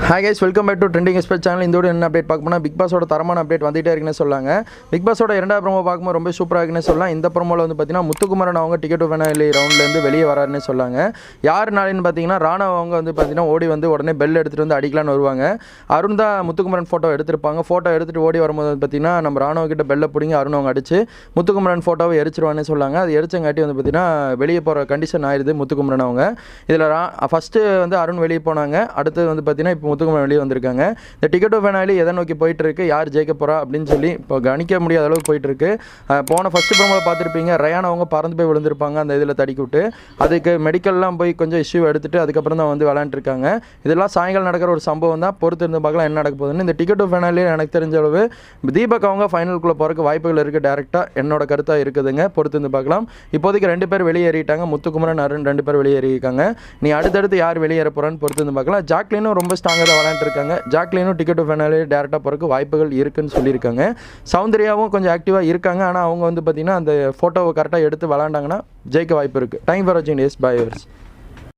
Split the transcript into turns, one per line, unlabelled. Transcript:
Hi guys, welcome back to Trending Express channel. இந்த video என்ன update பார்க்க போனா பிக் பாஸோட தரமான அப்டேட் வந்துட்டே இருக்குன்னு சொல்லாங்க. பிக் பாஸோட இரண்டாவது ப்ரோமோ பார்க்கும்போது ரொம்ப சூப்பரா இருக்குன்னு சொல்லலாம். இந்த ப்ரோமோல வந்து பார்த்தீங்கன்னா முத்துக்குமரன் அவங்க டிக்கெட் ஃபைனலி ரவுண்ட்ல இருந்து வெளியே வராருன்னு சொல்லாங்க. யாருனாலன்னு பார்த்தீங்கன்னா ராணா அவங்க வந்து பார்த்தீங்கன்னா ஓடி வந்து உடனே பெல் எடுத்துட்டு வந்து அடிக்கலான்னு வருவாங்க. அருண் தான் முத்துக்குமரன் ஃபோட்டோ எடுத்திருப்பாங்க. ஃபோட்டோ எடுத்துட்டு ஓடி வரும்போது பார்த்தீங்கன்னா நம்ம ராணா கிட்ட பெல்ல பிடிங்கி அருண் அவங்க அடிச்சு முத்துக்குமரன் ஃபோட்டோவை எரிச்சிருவான்னு சொல்லாங்க. அது எரிச்சங்காட்டி வந்து பார்த்தீங்கன்னா வெளியே போகிற கண்டிஷன் ஆயிடுது முத்துக்குமரன் அவங்க. இதில் ஃபஸ்ட்டு வந்து அருண் வெளியே போனாங்க. அடுத்து வந்து பார்த்தீங்கன்னா இப்போ முத்துக்குமரன் வெளியே வந்திருக்காங்க. இந்த டிக்கெட் ஃபைனலி எதை நோக்கி போயிட்டு இருக்கு, யார் ஜெயிக்க போறா அப்படின்னு சொல்லி இப்போ கணிக்க முடியாத அளவுக்கு போயிட்டு இருக்கு. போன ஃபர்ஸ்ட் ப்ரோமோல பார்த்துருப்பீங்க, ரயான் அவங்க பறந்து போய் விழுந்திருப்பாங்க அந்த இதில் தடிக்கி விட்டு. அதுக்கு மெடிக்கல்லாம் போய் கொஞ்சம் இஷ்யூ எடுத்துட்டு அதுக்கப்புறம் தான் வந்து விளையாண்டுருக்காங்க. இதெல்லாம் சாயங்காலம் நடக்கிற ஒரு சம்பவம் தான். பொறுத்து இருந்து பார்க்கலாம் என்ன நடக்க போகுதுன்னு. இந்த டிக்கெட் ஃபைனலி எனக்கு தெரிஞ்ச அளவு தீபக் அவங்க ஃபைனலுக்குள்ளே போகிறதுக்கு வாய்ப்புகள் இருக்குது. டேரெக்டாக என்னோட கருத்தாக இருக்குதுங்க. பொறுத்து இருந்து பார்க்கலாம். இப்போதைக்கு 2 பேர் வெளியேறிட்டாங்க. முத்துக்குமரன், அருண் 2 பேர் வெளியேறியிருக்காங்க. நீ அடுத்தடுத்து யார் வெளியேற போகிறான்னு பொறுத்து இருந்து பார்க்கலாம். ஜாக்லினும் ரொம்ப ஸ்ட்ராங்காக தான் விளையாண்டுருக்காங்க. ஜாக்லினும் டிக்கெட் ஃபைனலி டேரெக்டாக போகிறதுக்கு வாய்ப்புகள் இருக்குன்னு சொல்லியிருக்காங்க. சௌந்தர்யாவும் கொஞ்சம் ஆக்டிவாக இருக்காங்க. ஆனால் அவங்க வந்து பார்த்திங்கன்னா அந்த ஃபோட்டோவை கரெக்டாக எடுத்து விளாண்டாங்கன்னா ஜெயிக்க வாய்ப்பு இருக்குது. டைம் ஃபார் வாட்சிங். Yes, by.